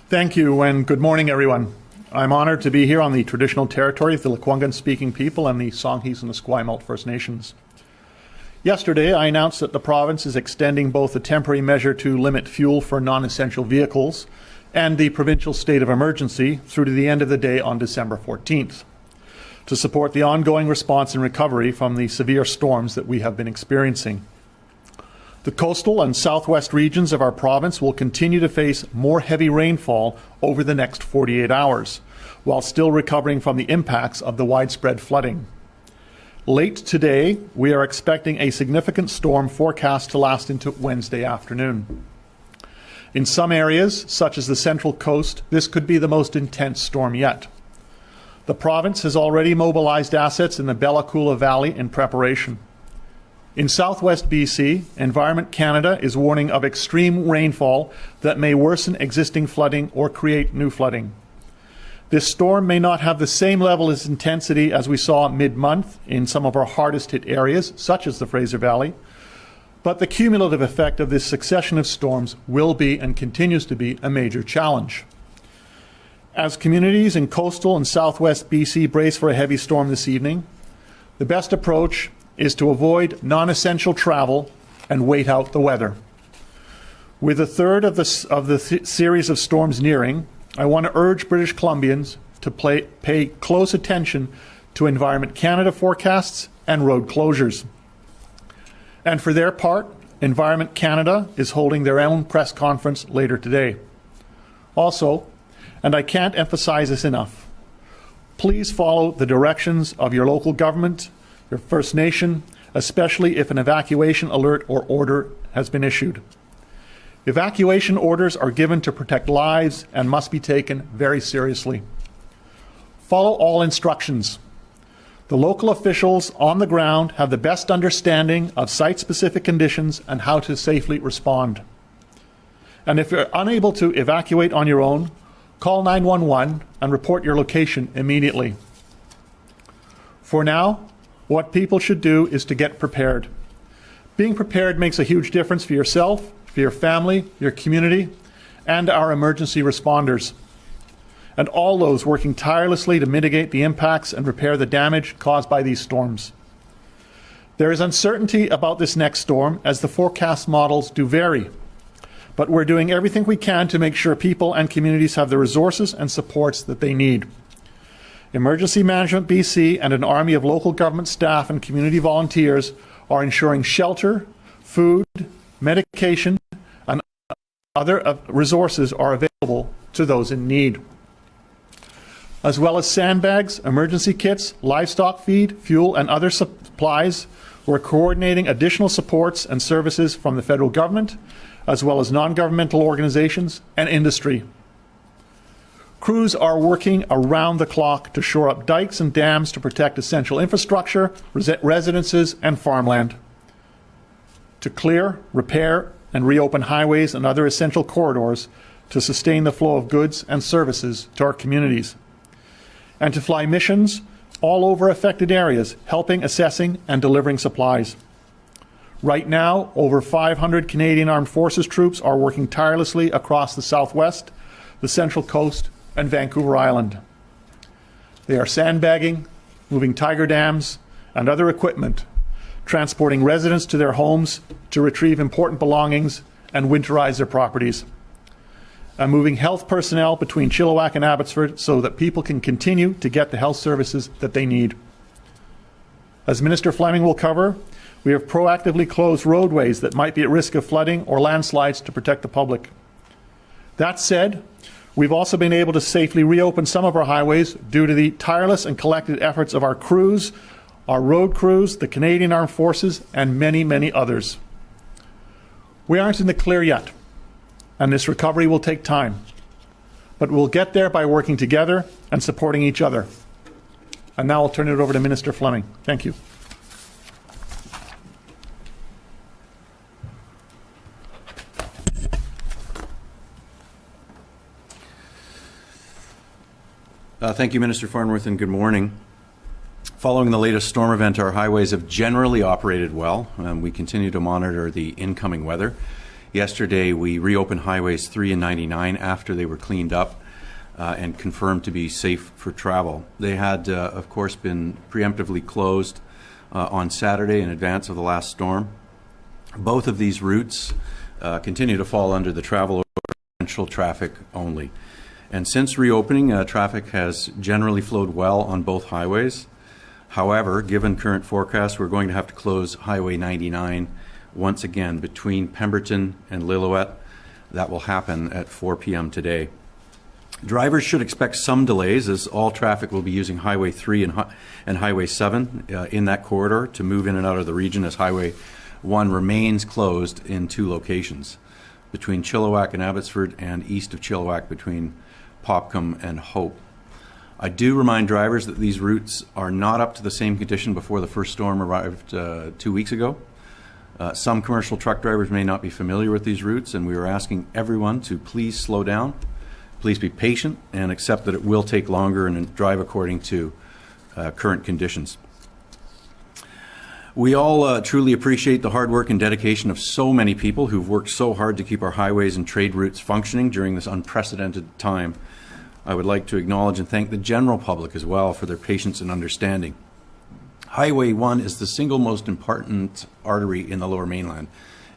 Thank you, and good morning, everyone. I'm honored to be here on the traditional territory of the Lekwungen-speaking people and the Songhees and the Esquimalt First Nations. Yesterday, I announced that the province is extending both the temporary measure to limit fuel for non-essential vehicles and the provincial state of emergency through to the end of the day on December 14th to support the ongoing response and recovery from the severe storms that we have been experiencing. The coastal and southwest regions of our province will continue to face more heavy rainfall over the next 48 hours, while still recovering from the impacts of the widespread flooding. Late today, we are expecting a significant storm forecast to last into Wednesday afternoon. In some areas, such as the Central Coast, this could be the most intense storm yet. The province has already mobilized assets in the Bella Coola Valley in preparation. In southwest BC, Environment Canada is warning of extreme rainfall that may worsen existing flooding or create new flooding. This storm may not have the same level of intensity as we saw mid-month in some of our hardest hit areas, such as the Fraser Valley, but the cumulative effect of this succession of storms will be and continues to be a major challenge. As communities in coastal and southwest BC brace for a heavy storm this evening, the best approach is to avoid non-essential travel and wait out the weather. With a third of the series of storms nearing, I want to urge British Columbians to pay close attention to Environment Canada forecasts and road closures. And for their part, Environment Canada is holding their own press conference later today. Also, and I can't emphasize this enough, please follow the directions of your local government, your First Nation, especially if an evacuation alert or order has been issued. Evacuation orders are given to protect lives and must be taken very seriously. Follow all instructions. The local officials on the ground have the best understanding of site-specific conditions and how to safely respond. And if you're unable to evacuate on your own, call 911 and report your location immediately. For now, what people should do is to get prepared. Being prepared makes a huge difference for yourself, for your family, your community, and our emergency responders, and all those working tirelessly to mitigate the impacts and repair the damage caused by these storms. There is uncertainty about this next storm as the forecast models do vary, but we're doing everything we can to make sure people and communities have the resources and supports that they need. Emergency Management BC and an army of local government staff and community volunteers are ensuring shelter, food, medication, and other resources are available to those in need. As well as sandbags, emergency kits, livestock feed, fuel, and other supplies, we're coordinating additional supports and services from the federal government, as well as non-governmental organizations and industry. Crews are working around the clock to shore up dikes and dams to protect essential infrastructure, residences, and farmland, to clear, repair, and reopen highways and other essential corridors to sustain the flow of goods and services to our communities, and to fly missions all over affected areas, helping, assessing, and delivering supplies. Right now, over 500 Canadian Armed Forces troops are working tirelessly across the Southwest, the Central Coast, and Vancouver Island. They are sandbagging, moving tiger dams, and other equipment, transporting residents to their homes to retrieve important belongings and winterize their properties, and moving health personnel between Chilliwack and Abbotsford so that people can continue to get the health services that they need. As Minister Fleming will cover, we have proactively closed roadways that might be at risk of flooding or landslides to protect the public. That said, we've also been able to safely reopen some of our highways due to the tireless and collected efforts of our crews, our road crews, the Canadian Armed Forces, and many, many others. We aren't in the clear yet, and this recovery will take time, but we'll get there by working together and supporting each other. And now I'll turn it over to Minister Fleming. Thank you. Thank you, Minister Farnworth, and good morning. Following the latest storm event, our highways have generally operated well. We continue to monitor the incoming weather. Yesterday, we reopened highways 3 and 99 after they were cleaned up and confirmed to be safe for travel. They had, of course, been preemptively closed on Saturday in advance of the last storm. Both of these routes continue to fall under the travel essential traffic only. And since reopening, traffic has generally flowed well on both highways. However, given current forecasts, we're going to have to close Highway 99 once again between Pemberton and Lillooet. That will happen at 4 p.m. today. Drivers should expect some delays as all traffic will be using Highway 3 and Highway 7 in that corridor to move in and out of the region, as Highway 1 remains closed in 2 locations, between Chilliwack and Abbotsford and east of Chilliwack between Popcombe and Hope. I do remind drivers that these routes are not up to the same condition before the first storm arrived 2 weeks ago. Some commercial truck drivers may not be familiar with these routes, and we are asking everyone to please slow down, please be patient, and accept that it will take longer and drive according to current conditions. We all truly appreciate the hard work and dedication of so many people who've worked so hard to keep our highways and trade routes functioning during this unprecedented time. I would like to acknowledge and thank the general public as well for their patience and understanding. Highway 1 is the single most important artery in the Lower Mainland,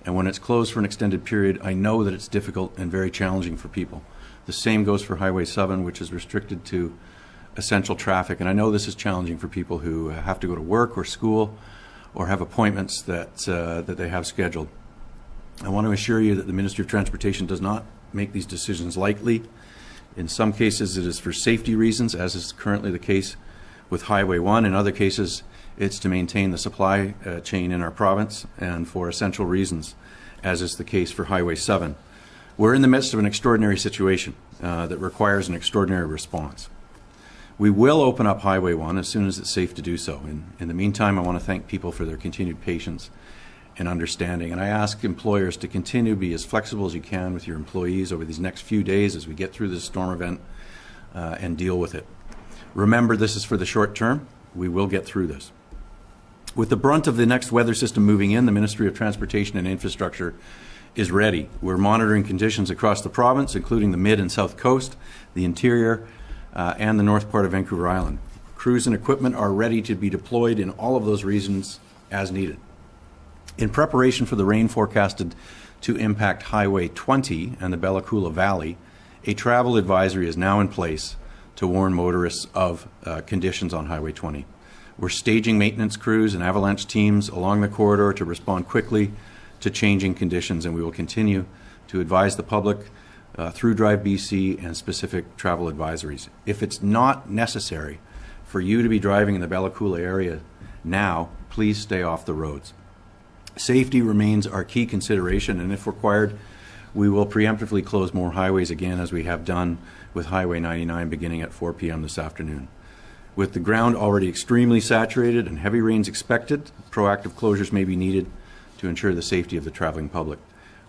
and when it's closed for an extended period, I know that it's difficult and very challenging for people. The same goes for Highway 7, which is restricted to essential traffic, and I know this is challenging for people who have to go to work or school or have appointments that they have scheduled. I want to assure you that the Ministry of Transportation does not make these decisions lightly. In some cases, it is for safety reasons, as is currently the case with Highway 1. In other cases, it's to maintain the supply chain in our province and for essential reasons, as is the case for Highway 7. We're in the midst of an extraordinary situation that requires an extraordinary response. We will open up Highway 1 as soon as it's safe to do so. In the meantime, I want to thank people for their continued patience and understanding. And I ask employers to continue to be as flexible as you can with your employees over these next few days as we get through this storm event and deal with it. Remember, this is for the short term. We will get through this. With the brunt of the next weather system moving in, the Ministry of Transportation and Infrastructure is ready. We're monitoring conditions across the province, including the mid and south coast, the interior, and the north part of Vancouver Island. Crews and equipment are ready to be deployed in all of those regions as needed. In preparation for the rain forecasted to impact Highway 20 and the Bella Coola Valley, a travel advisory is now in place to warn motorists of conditions on Highway 20. We're staging maintenance crews and avalanche teams along the corridor to respond quickly to changing conditions, and we will continue to advise the public through Drive BC and specific travel advisories. If it's not necessary for you to be driving in the Bella Coola area now, please stay off the roads. Safety remains our key consideration, and if required, we will preemptively close more highways again, as we have done with Highway 99 beginning at 4 p.m. this afternoon. With the ground already extremely saturated and heavy rains expected, proactive closures may be needed to ensure the safety of the traveling public.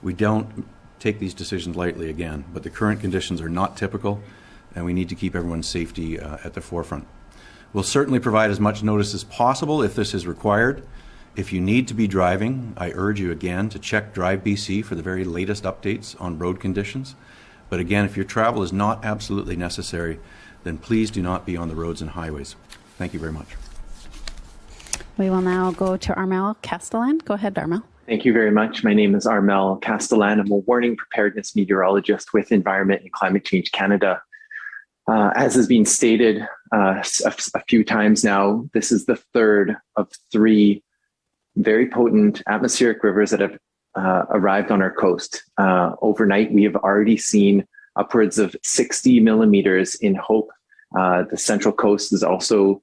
We don't take these decisions lightly again, but the current conditions are not typical, and we need to keep everyone's safety at the forefront. We'll certainly provide as much notice as possible if this is required. If you need to be driving, I urge you again to check Drive BC for the very latest updates on road conditions. But again, if your travel is not absolutely necessary, then please do not be on the roads and highways. Thank you very much. We will now go to ARMEL CASTELLAN. Go ahead, ARMEL. Thank you very much. My name is ARMEL CASTELLAN. I'm a warning preparedness meteorologist with Environment and Climate Change Canada. As has been stated a few times now, this is the third of 3 very potent atmospheric rivers that have arrived on our coast. Overnight, we have already seen upwards of 60 millimeters in Hope. The Central Coast has also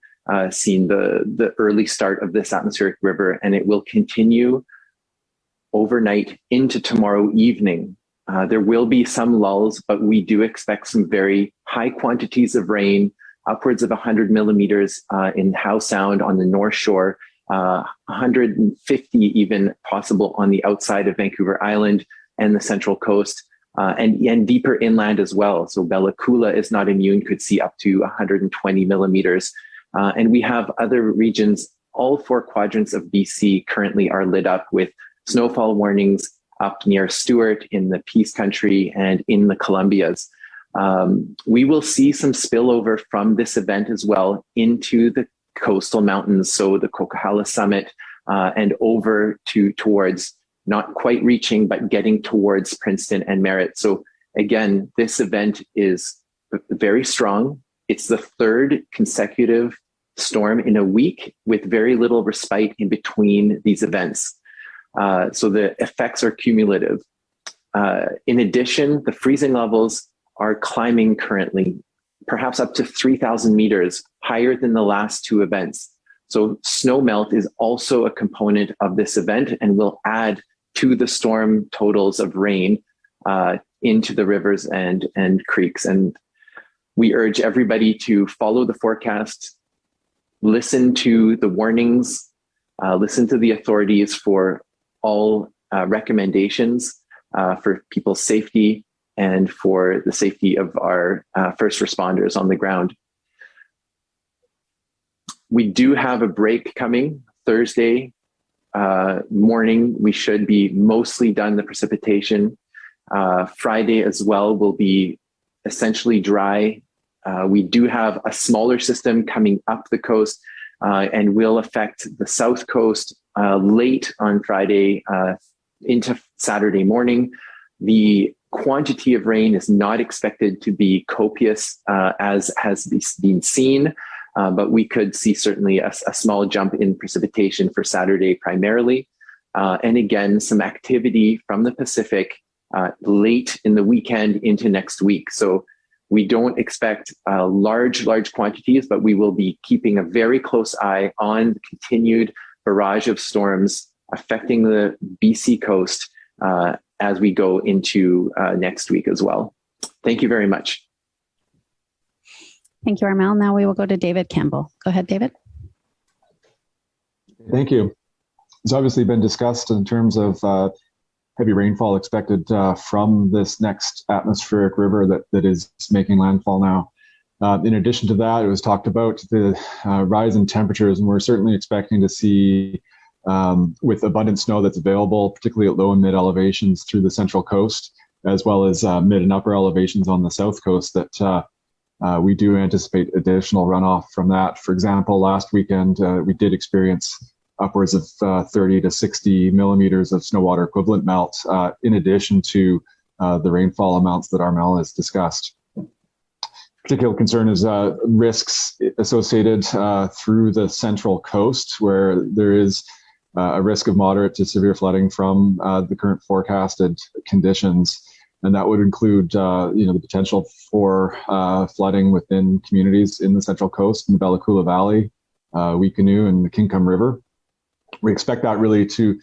seen the early start of this atmospheric river, and it will continue overnight into tomorrow evening. There will be some lulls, but we do expect some very high quantities of rain, upwards of 100 millimeters in Howe Sound on the North Shore, 150 even possible on the outside of Vancouver Island and the Central Coast, and deeper inland as well. So Bella Coola is not immune, could see up to 120 millimeters. And we have other regions, all 4 quadrants of BC currently are lit up with snowfall warnings up near Stewart, in the Peace Country, and in the Columbias. We will see some spillover from this event as well into the coastal mountains, so the Coquihalla Summit, and over towards, not quite reaching, but getting towards Princeton and Merritt. So again, this event is very strong. It's the third consecutive storm in a week with very little respite in between these events. So the effects are cumulative. In addition, the freezing levels are climbing currently, perhaps up to 3,000 meters higher than the last two events. So snow melt is also a component of this event and will add to the storm totals of rain into the rivers and creeks. And we urge everybody to follow the forecast, listen to the warnings, listen to the authorities for all recommendations for people's safety and for the safety of our first responders on the ground. We do have a break coming Thursday morning. We should be mostly done the precipitation. Friday as well will be essentially dry. We do have a smaller system coming up the coast and will affect the south coast late on Friday into Saturday morning. The quantity of rain is not expected to be copious as has been seen, but we could see certainly a small jump in precipitation for Saturday primarily. And again, some activity from the Pacific late in the weekend into next week. So we don't expect large quantities, but we will be keeping a very close eye on the continued barrage of storms affecting the BC coast as we go into next week as well. Thank you very much. Thank you, Armel. Now we will go to David Campbell. Go ahead, David. Thank you. It's obviously been discussed in terms of heavy rainfall expected from this next atmospheric river that is making landfall now. In addition to that, it was talked about the rise in temperatures, and we're certainly expecting to see, with abundant snow that's available, particularly at low and mid elevations through the central coast, as well as mid and upper elevations on the south coast, that we do anticipate additional runoff from that. For example, last weekend, we did experience upwards of 30 to 60 millimeters of snow water equivalent melt, in addition to the rainfall amounts that ARMEL has discussed. Particular concern is risks associated through the central coast, where there is a risk of moderate to severe flooding from the current forecasted conditions. And that would include, the potential for flooding within communities in the central coast, in the Bella Coola Valley, Weekanoo, and the Kincome River. We expect that really to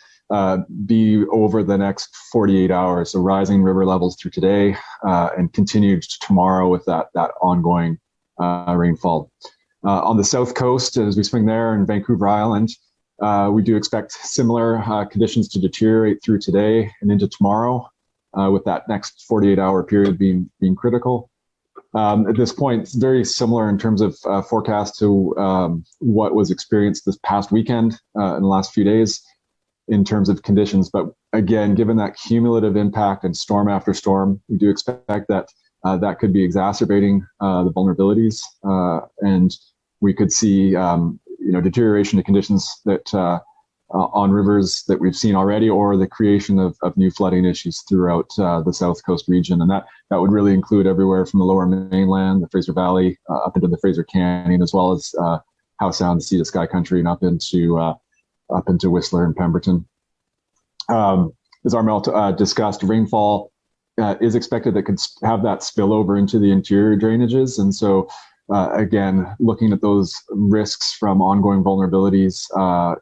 be over the next 48 hours, so rising river levels through today and continued tomorrow with that ongoing rainfall. On the south coast, as we swing there in Vancouver Island, we do expect similar conditions to deteriorate through today and into tomorrow, with that next 48-hour period being critical. At this point, it's very similar in terms of forecast to what was experienced this past weekend in the last few days in terms of conditions. But again, given that cumulative impact and storm after storm, we do expect that that could be exacerbating the vulnerabilities, and we could see deterioration of conditions that on rivers that we've seen already, or the creation of new flooding issues throughout the South Coast region. And that would really include everywhere from the lower mainland, the Fraser Valley, up into the Fraser Canyon, as well as Howe Sound, the Sea to Sky Country, and up into Whistler and Pemberton. As ARMEL discussed, rainfall is expected that could have that spill over into the interior drainages. And so again, looking at those risks from ongoing vulnerabilities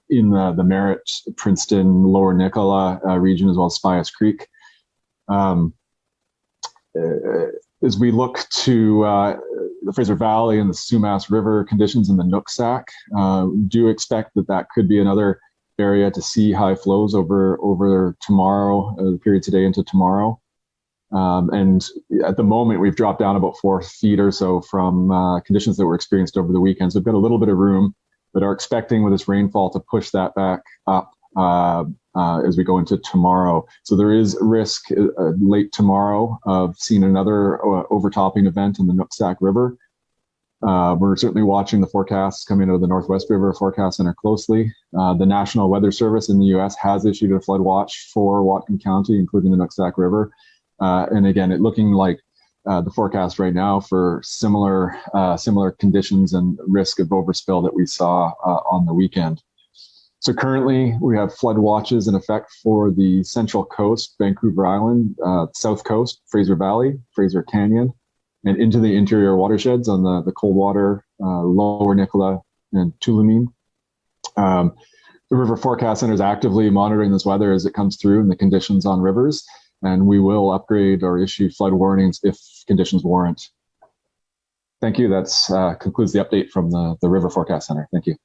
in the Merritt, Princeton, Lower Nicola region, as well as Spias Creek. As we look to the Fraser Valley and the Sumas River conditions in the Nooksack, we do expect that could be another area to see high flows over tomorrow, the period today into tomorrow. And at the moment, we've dropped down about 4 feet or so from conditions that were experienced over the weekend. So we've got a little bit of room, but are expecting with this rainfall to push that back up as we go into tomorrow. So there is risk late tomorrow of seeing another overtopping event in the Nooksack River. We're certainly watching the forecasts coming out of the Northwest River Forecast Center closely. The National Weather Service in the U.S. has issued a flood watch for Whatcom County, including the Nooksack River. And again, it looking like the forecast right now for similar conditions and risk of overspill that we saw on the weekend. So currently, we have flood watches in effect for the Central Coast, Vancouver Island, South Coast, Fraser Valley, Fraser Canyon, and into the interior watersheds on the Coldwater, Lower Nicola, and Tulameen. The River Forecast Center is actively monitoring this weather as it comes through and the conditions on rivers, and we will upgrade or issue flood warnings if conditions warrant. Thank you. That concludes the update from the River Forecast Center. Thank you.